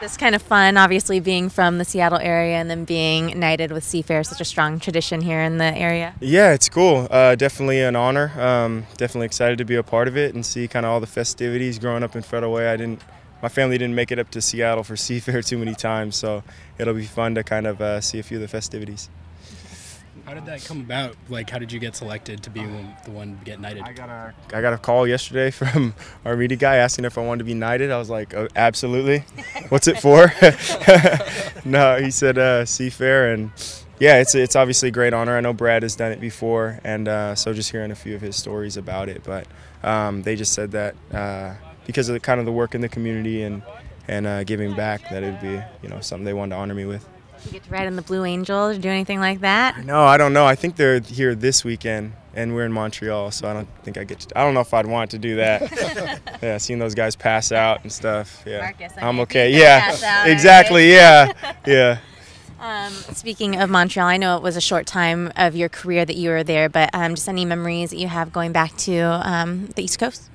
This kind of fun, obviously being from the Seattle area and then being knighted with Seafair, such a strong tradition here in the area. Yeah, it's cool. Definitely an honor. Definitely excited to be a part of it and see kind of all the festivities. Growing up in Federal Way, my family didn't make it up to Seattle for Seafair too many times, so it'll be fun to kind of see a few of the festivities. How did that come about? Like, how did you get selected to be the one to get knighted? I got a call yesterday from our media guy asking if I wanted to be knighted. I was like, oh, absolutely. What's it for? No, he said Seafair, and yeah, it's obviously a great honor. I know Brad has done it before, and so just hearing a few of his stories about it. But they just said that because of the work in the community and giving back, that it would be something they wanted to honor me with. You get to ride in the Blue Angels or do anything like that? No, I don't know. I think they're here this weekend, and we're in Montreal, so I don't think I get to. I don't know if I'd want to do that. Yeah, seeing those guys pass out and stuff. Yeah, Marcus, I'm okay. Yeah, exactly. Right? Yeah, yeah. Speaking of Montreal, I know it was a short time of your career that you were there, but just any memories that you have going back to the East Coast?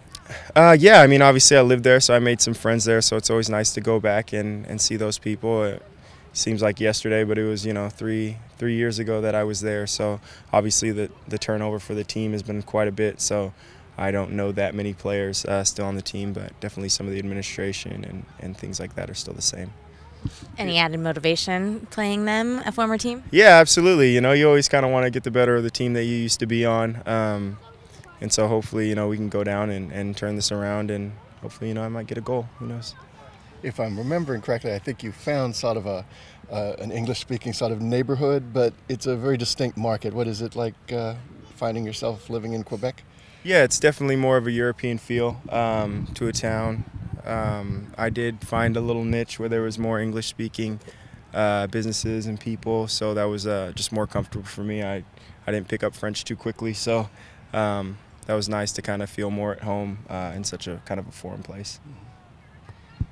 Yeah, I mean, obviously I lived there, so I made some friends there, so it's always nice to go back and see those people. It seems like yesterday, but it was 3 years ago that I was there, so obviously the turnover for the team has been quite a bit, so I don't know that many players still on the team, but definitely some of the administration and things like that are still the same. Any added motivation playing them, a former team? Yeah, absolutely. You always kind of want to get the better of the team that you used to be on, and so hopefully we can go down and turn this around, and hopefully I might get a goal. Who knows? If I'm remembering correctly, I think you found sort of an English-speaking sort of neighborhood, but it's a very distinct market. What is it like finding yourself living in Quebec? Yeah, it's definitely more of a European feel to a town. I did find a little niche where there was more English-speaking businesses and people, so that was just more comfortable for me. I didn't pick up French too quickly, so that was nice to kind of feel more at home in such a kind of a foreign place.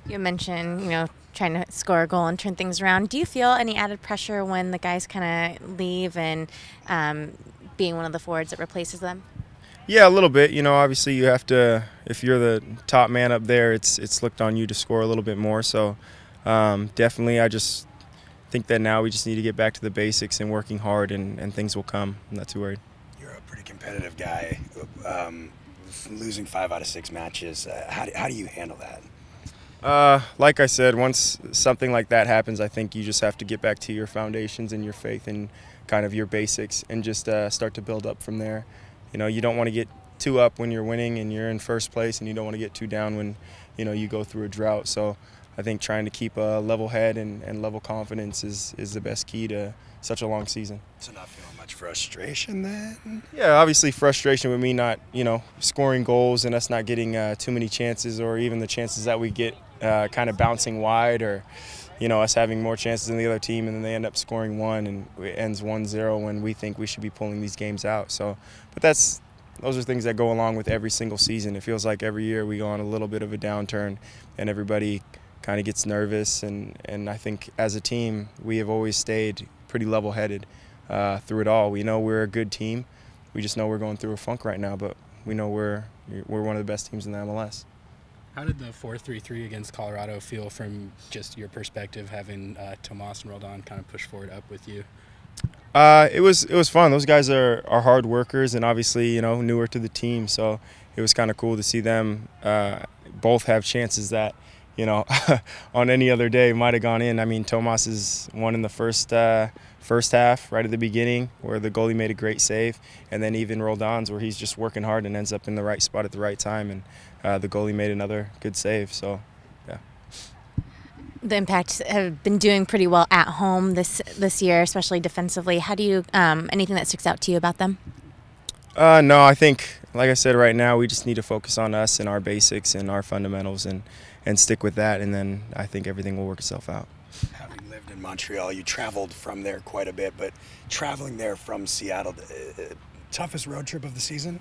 You mentioned, trying to score a goal and turn things around. Do you feel any added pressure when the guys kind of leave and being one of the forwards that replaces them? Yeah, a little bit. Obviously you have to, if you're the top man up there, it's looked on you to score a little bit more. So definitely I just think that now we just need to get back to the basics and working hard, and things will come. I'm not too worried. You're a pretty competitive guy. Losing 5 out of 6 matches, how do you handle that? Like I said, once something like that happens, I think you just have to get back to your foundations and your faith and kind of your basics and just start to build up from there. You don't want to get too up when you're winning and you're in first place, and you don't want to get too down when, you go through a drought. So I think trying to keep a level head and level confidence is the best key to such a long season. So not feeling much frustration then? Yeah, obviously frustration with me not, scoring goals and us not getting too many chances, or even the chances that we get kind of bouncing wide, or us having more chances than the other team, and then they end up scoring 1 and it ends 1-0 when we think we should be pulling these games out. So, but those are things that go along with every single season. It feels like every year we go on a little bit of a downturn, and everybody kind of gets nervous, and I think as a team we have always stayed pretty level-headed through it all. We know we're a good team. We just know we're going through a funk right now, but we know we're one of the best teams in the MLS. How did the 4-3-3 against Colorado feel from just your perspective, having Tomas and Roldan kind of push forward up with you? It was fun. Those guys are hard workers, and obviously newer to the team, so it was kind of cool to see them both have chances that on any other day might have gone in. I mean, Tomas is one in the first half, right at the beginning, where the goalie made a great save, and then even Roldan's where he's just working hard and ends up in the right spot at the right time, and the goalie made another good save. So, yeah. The Impact have been doing pretty well at home this year, especially defensively. How do you anything that sticks out to you about them? No, I think, like I said, right now we just need to focus on us and our basics and our fundamentals, and stick with that, and then I think everything will work itself out. Having lived in Montreal, you traveled from there quite a bit, but traveling there from Seattle, toughest road trip of the season?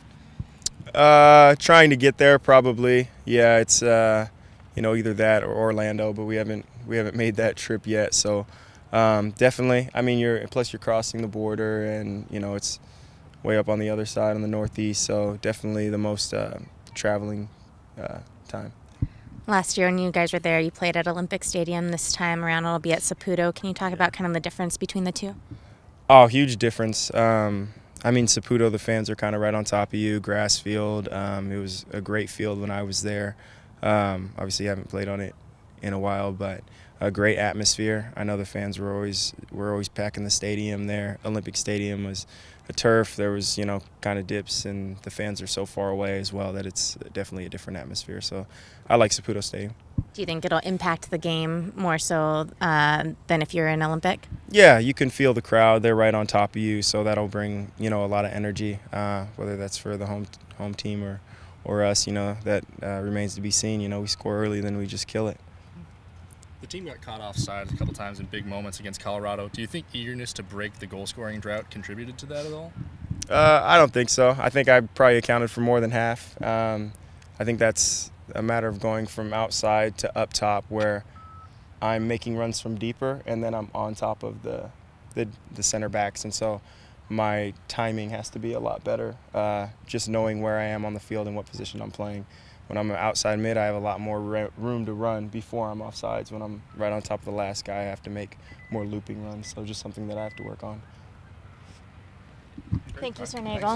Trying to get there, probably. Yeah, it's either that or Orlando, but we haven't made that trip yet. So definitely, I mean, plus you're crossing the border, and it's way up on the other side on the northeast. So definitely the most traveling time. Last year when you guys were there, you played at Olympic Stadium. This time around, it'll be at Saputo. Can you talk about kind of the difference between the two? Oh, huge difference. I mean, Saputo, the fans are kind of right on top of you. Grass field. It was a great field when I was there. Obviously, I haven't played on it in a while, but a great atmosphere. I know the fans were always packing the stadium there. Olympic Stadium was a turf. There was, you know, kind of dips, and the fans are so far away as well that it's definitely a different atmosphere. So I like Saputo Stadium. Do you think it'll impact the game more so than if you're in Olympic? Yeah, you can feel the crowd. They're right on top of you, so that'll bring, you know, a lot of energy, whether that's for the home team or us. You know, that remains to be seen. You know, we score early, then we just kill it. The team got caught offside a couple times in big moments against Colorado. Do you think eagerness to break the goal-scoring drought contributed to that at all? I don't think so. I think I probably accounted for more than half. I think that's a matter of going from outside to up top, where I'm making runs from deeper, and then I'm on top of the center backs, and so my timing has to be a lot better. Just knowing where I am on the field and what position I'm playing. When I'm outside mid, I have a lot more room to run before I'm offsides. When I'm right on top of the last guy, I have to make more looping runs. So just something that I have to work on. Thank you, Sir Neagle.